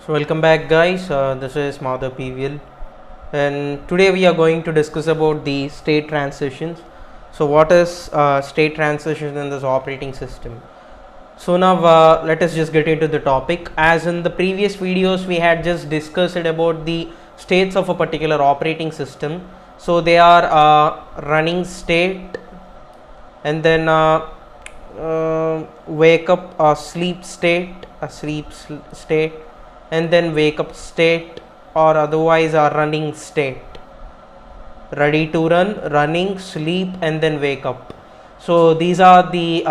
So welcome back guys, this is Madhav PVL and today we are going to discuss about the state transitions. So what is state transition in this operating system? So now let us just get into the topic. As in the previous videos we had just discussed about the states of a particular operating system. So they are running state and then wake up, sleep state, state, and then wake up state, or otherwise a running state, ready to run, running, sleep, and then wake up. So these are the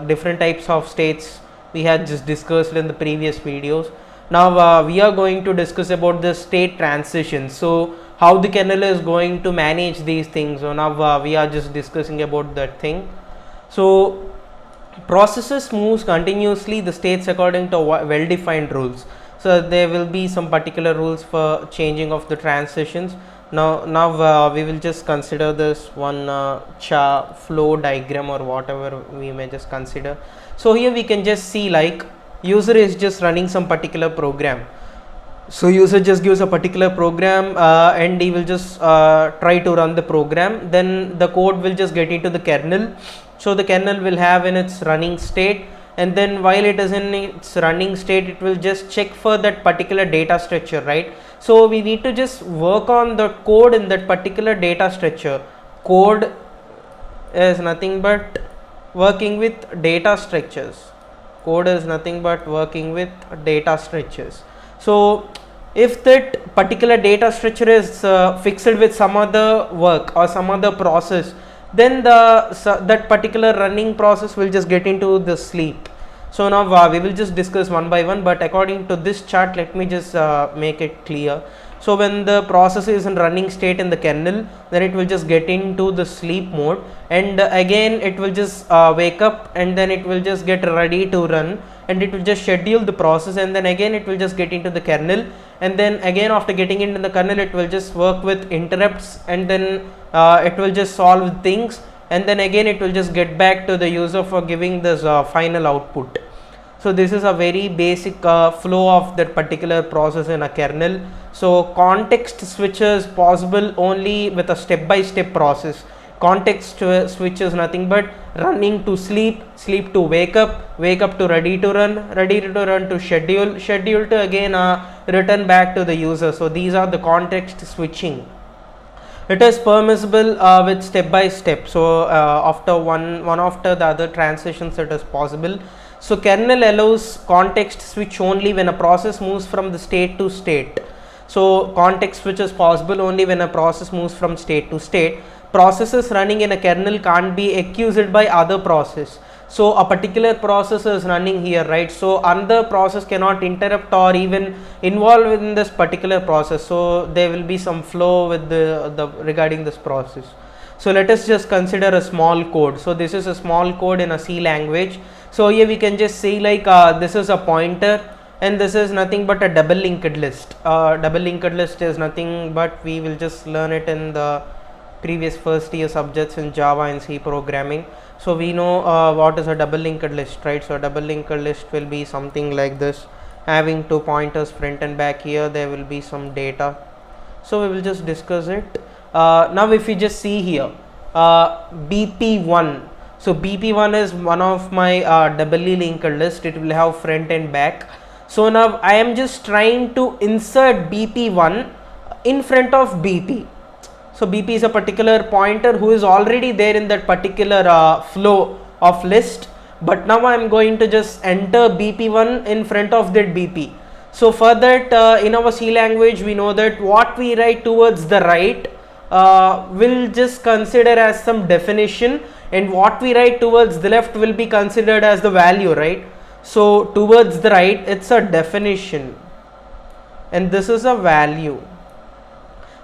different types of states we had just discussed in the previous videos. Now we are going to discuss about the state transition. So how the kernel is going to manage these things. So now we are just discussing about that thing. So processes moves continuously the states according to well defined rules. So there will be some particular rules for changing of the transitions. Now we will just consider this one flow diagram or whatever we may just consider. So here we can just see like user is just running some particular program. So user just gives a particular program and he will just try to run the program. Then the code will just get into the kernel. So the kernel will have in its running state, and then while it is in its running state it will just check for that particular data structure, right? So we need to just work on the code in that particular data structure. Code is nothing but working with data structures. Code is nothing but working with data structures. So if that particular data structure is fixed with some other work or some other process, then that particular running process will just get into the sleep. So now we will just discuss one by one, but according to this chart let me just make it clear. So when the process is in running state in the kernel, then it will just get into the sleep mode, and again it will just wake up, and then it will just get ready to run, and it will just schedule the process, and then again it will just get into the kernel, and then again after getting into the kernel it will just work with interrupts, and then it will just solve things, and then again it will just get back to the user for giving this final output. So this is a very basic flow of that particular process in a kernel. So context switch is possible only with a step-by-step process. Context switch is nothing but running to sleep, sleep to wake up to ready to run to schedule to again return back to the user. So these are the context switching. It is permissible with step by step. So after one after the other transitions it is possible. So kernel allows context switch only when a process moves from the state to state. So context switch is possible only when a process moves from state to state. Processes running in a kernel can't be accused by other process. So a particular process is running here, right? So another process cannot interrupt or even involve in this particular process. So there will be some flow with the regarding this process. So let us just consider a small code. So this is a small code in a C language. So here we can just see like this is a pointer, and this is nothing but a double linked list. Double linked list is nothing but we will just learn it in the previous first year subjects in Java and C programming. So we know what is a double linked list, right? So a double linked list will be something like this, having two pointers front and back. Here there will be some data. So we will just discuss it. Now if we just see here BP1. So BP1 is one of my doubly linked list. It will have front and back. So now I am just trying to insert BP1 in front of BP. So BP is a particular pointer who is already there in that particular flow of list, but now I am going to just enter BP1 in front of that BP. So for that in our C language we know that what we write towards the right will just consider as some definition, and what we write towards the left will be considered as the value, right? So towards the right it's a definition, and this is a value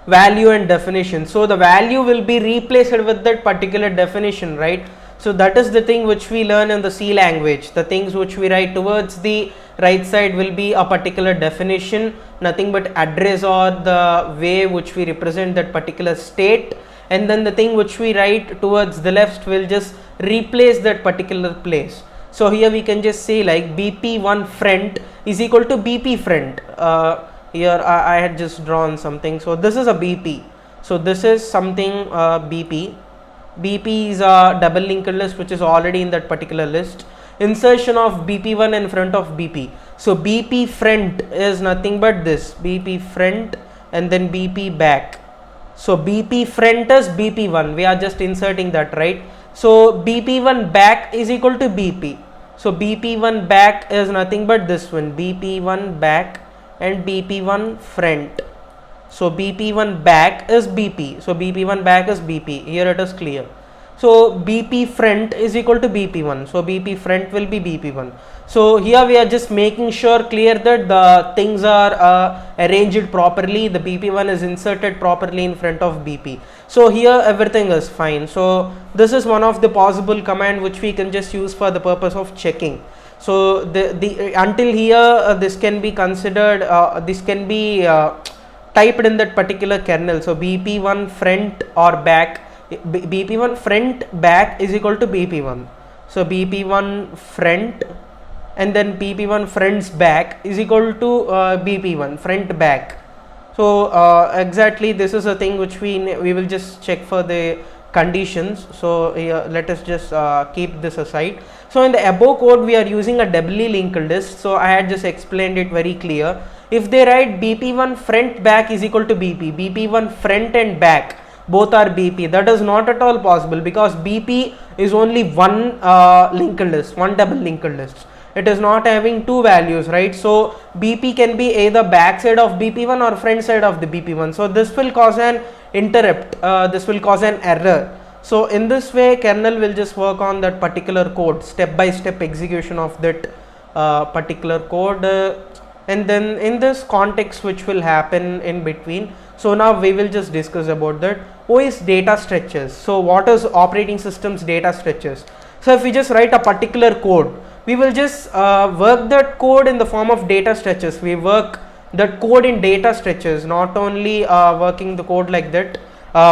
and definition. So the value will be replaced with that particular definition, right? So that is the thing which we learn in the C language. The things which we write towards the right side will be a particular definition, nothing but address or the way which we represent that particular state, and then the thing which we write towards the left will just replace that particular place. So here we can just say like bp1 friend is equal to bp friend. Here I had just drawn something, so this is a bp, so this is something bp is a double linked list which is already in that particular list. Insertion of bp1 in front of bp, so bp friend is nothing but this bp friend and then bp back. So bp friend is bp1, we are just inserting that, right? So bp1 back is equal to bp, so bp1 back is nothing but this one bp1 back and bp1 friend. So bp1 back is bp, so bp1 back is bp, here it is clear. So bp friend is equal to bp1, so bp friend will be bp1. So here we are just making sure clear that the things are arranged properly, the bp1 is inserted properly in front of bp. So here everything is fine. So this is one of the possible command which we can just use for the purpose of checking. So the until here this can be considered, this can be typed in that particular kernel. So bp1 friend or back, bp1 friend back is equal to bp1, so bp1 friend and then bp1 friends back is equal to bp1 friend back. So exactly this is a thing which we will just check for the conditions. So here let us just keep this aside. So in the above code we are using a doubly linked list, so I had just explained it very clear. If they write bp1 front back is equal to bp1 front and back both are bp, that is not at all possible because bp is only one linked list, one double linked list, it is not having two values, right? So bp can be either back side of bp1 or front side of the bp1, so this will cause an interrupt, this will cause an error. So in this way kernel will just work on that particular code, step by step execution of that particular code, and then in this context which will happen in between. So now we will just discuss about that. OS data structures. So what is operating systems data structures? So if we just write a particular code, we will just work that code in the form of data structures. We work that code in data structures, not only working the code like that.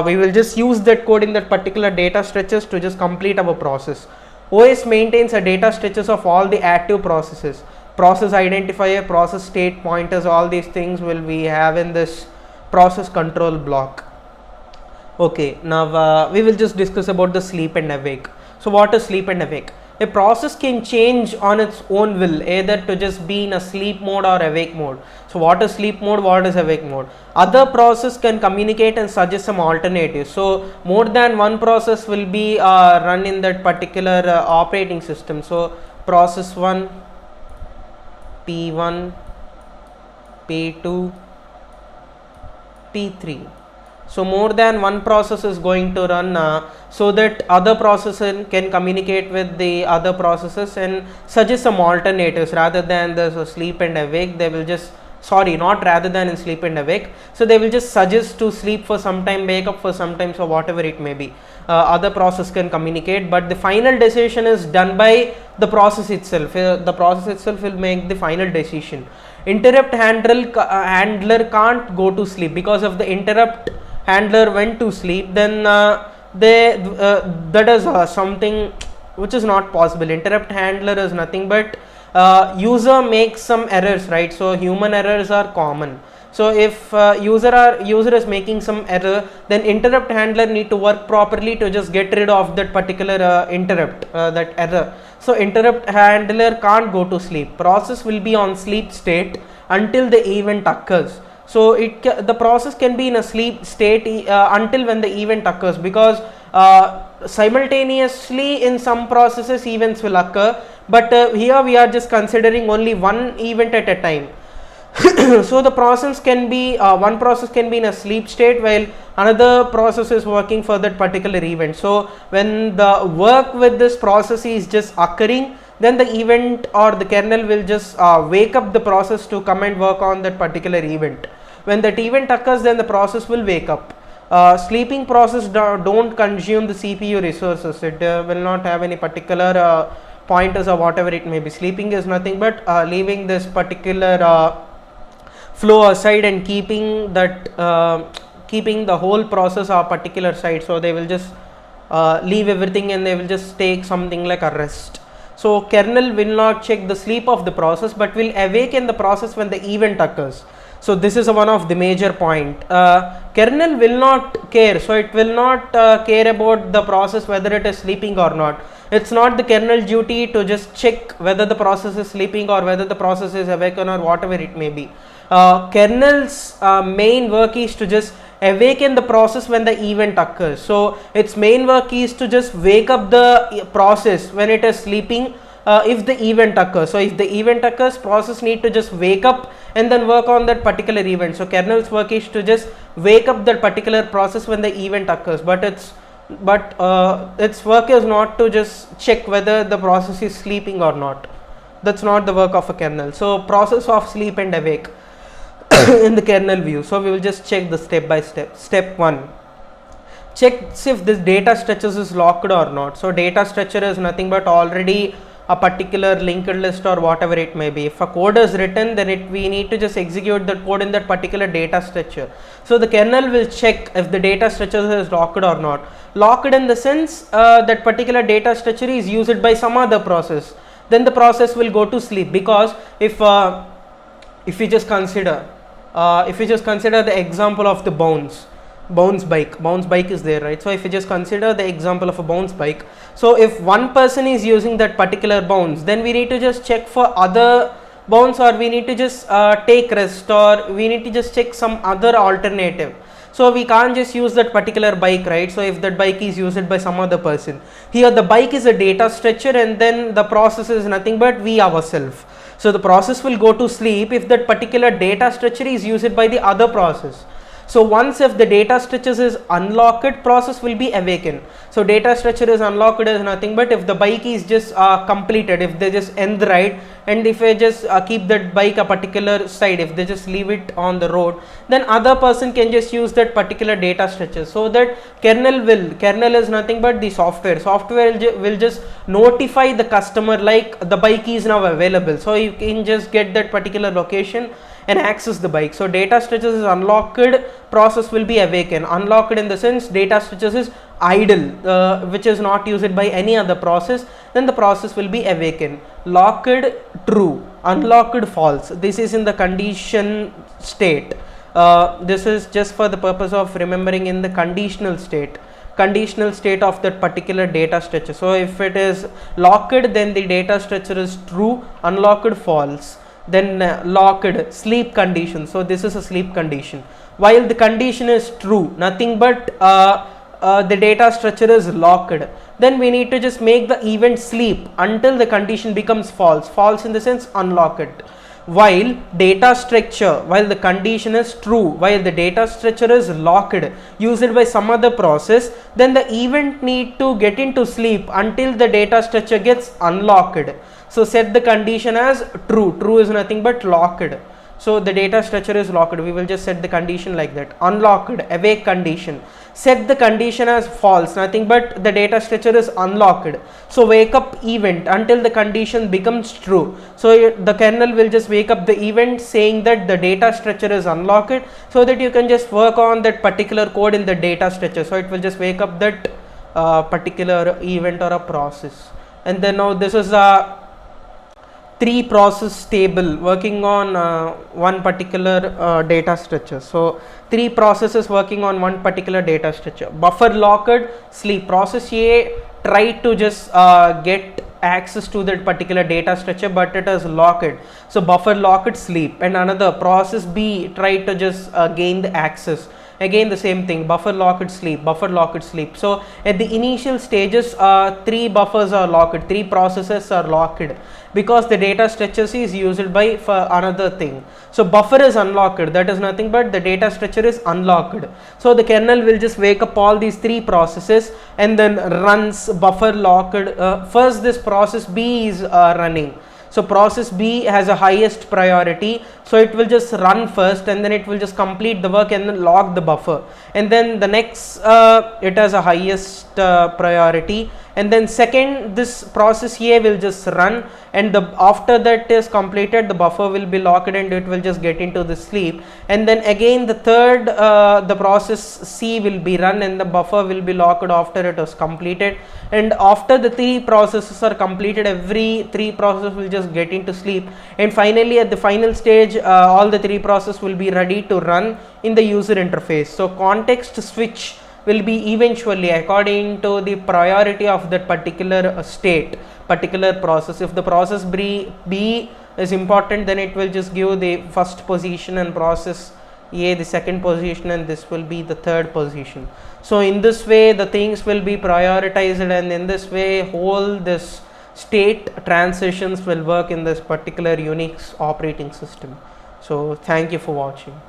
We will just use that code in that particular data structures to just complete our process. OS maintains a data structures of all the active processes. Process identifier, process state pointers, all these things will we have in this process control block. Okay, now we will just discuss about the sleep and awake. So what is sleep and awake? A process can change on its own will, either to just be in a sleep mode or awake mode. So what is sleep mode, what is awake mode? Other process can communicate and suggest some alternatives. So more than one process will be run in that particular operating system. So process 1, P1, P2, P3. So more than one process is going to run so that other processes can communicate with the other processes and suggest some alternatives rather than the sleep and awake. They will just, sorry, not rather than in sleep and awake. So they will just suggest to sleep for some time, wake up for some time, so whatever it may be. Other process can communicate, but the final decision is done by the process itself. The process itself will make the final decision. Interrupt handler can't go to sleep because of the interrupt handler went to sleep, then that is something which is not possible. Interrupt handler is nothing but user makes some errors, right? So human errors are common. So if user is making some error, then interrupt handler need to work properly to just get rid of that particular interrupt, that error. So interrupt handler can't go to sleep. Process will be on sleep state until the event occurs. So the process can be in a sleep state until when the event occurs, because simultaneously in some processes events will occur, but here we are just considering only one event at a time. So the process can be one process can be in a sleep state while another process is working for that particular event. So when the work with this process is just occurring, then the event or the kernel will just wake up the process to come and work on that particular event. When that event occurs, then the process will wake up. Sleeping process don't consume the CPU resources. It will not have any particular pointers or whatever it may be. Sleeping is nothing but leaving this particular flow aside and keeping that keeping the whole process or particular side. So they will just leave everything and they will just take something like a rest. So kernel will not check the sleep of the process, but will awaken the process when the event occurs. So this is one of the major point. Kernel will not care, so it will not care about the process whether it is sleeping or not. It's not the kernel duty to just check whether the process is sleeping or whether the process is awakened or whatever it may be. Kernel's main work is to just awaken the process when the event occurs. So its main work is to just wake up the process when it is sleeping if the event occurs. So if the event occurs, process need to just wake up and then work on that particular event. So kernel's work is to just wake up that particular process when the event occurs, but its work is not to just check whether the process is sleeping or not. That's not the work of a kernel. So process of sleep and awake in the kernel view. So we will just check the step by step. Step 1, checks if this data structures is locked or not. So data structure is nothing but already a particular linked list or whatever it may be. If a code is written, then we need to just execute that code in that particular data structure. So the kernel will check if the data structure is locked or not. Locked in the sense that particular data structure is used by some other process, then the process will go to sleep. Because if you just consider the example of the bounce bike is there, right? So if you just consider the example of a bounce bike, so if one person is using that particular bounce, then we need to just check for other bounce, or we need to just take rest, or we need to just check some other alternative. So we can't just use that particular bike, right? So if that bike is used by some other person, here the bike is a data structure and then the process is nothing but we ourselves. So the process will go to sleep if that particular data structure is used by the other process. So once if the data structures is unlocked, process will be awakened. So data structure is unlocked is nothing but if the bike is just completed, if they just end the ride, and if I just keep that bike a particular side, if they just leave it on the road, then other person can just use that particular data structure. So that kernel is nothing but the software will just notify the customer like the bike is now available, so you can just get that particular location and access the bike. So data structures is unlocked, process will be awakened. Unlocked in the sense data structures is idle, which is not used by any other process, then the process will be awakened. Locked true, unlocked false. This is in the condition state. This is just for the purpose of remembering in the conditional state of that particular data structure. So if it is locked, then the data structure is true, unlocked false. Then locked sleep condition. So this is a sleep condition. While the condition is true, nothing but the data structure is locked, then we need to just make the event sleep until the condition becomes false in the sense unlocked. While the condition is true, while the data structure is locked used by some other process, then the event need to get into sleep until the data structure gets unlocked. So set the condition as true is nothing but locked. So the data structure is locked, we will just set the condition like that. Unlocked, awake condition. Set the condition as false, nothing but the data structure is unlocked. So wake up event until the condition becomes true. So the kernel will just wake up the event saying that the data structure is unlocked, so that you can just work on that particular code in the data structure. So it will just wake up that particular event or a process. And then now this is a 3 process table working on one particular data structure. So 3 processes working on one particular data structure. Buffer locked sleep. Process A tried to just get access to that particular data structure, but it is locked. So buffer locked sleep. And another process B tried to just gain the access. Again the same thing, buffer locked sleep. So at the initial stages 3 buffers are locked, 3 processes are locked, because the data structure is used by for another thing. So buffer is unlocked, that is nothing but the data structure is unlocked. So the kernel will just wake up all these 3 processes and then runs buffer locked. First this process B is running. So process B has a highest priority, so it will just run first and then it will just complete the work and then lock the buffer. And then the next it has a highest priority, and then second this process A will just run, and the after that is completed the buffer will be locked and it will just get into the sleep, and then again the third the process C will be run and the buffer will be locked after it was completed, and after the three processes are completed every three processes will just get into sleep, and finally at the final stage all the three processes will be ready to run in the user interface. So context switch will be eventually according to the priority of that particular state, particular process. If the process B is important, then it will just give the first position, and process A the second position, and this will be the third position. So in this way the things will be prioritized, and in this way whole this state transitions will work in this particular Unix operating system. So thank you for watching.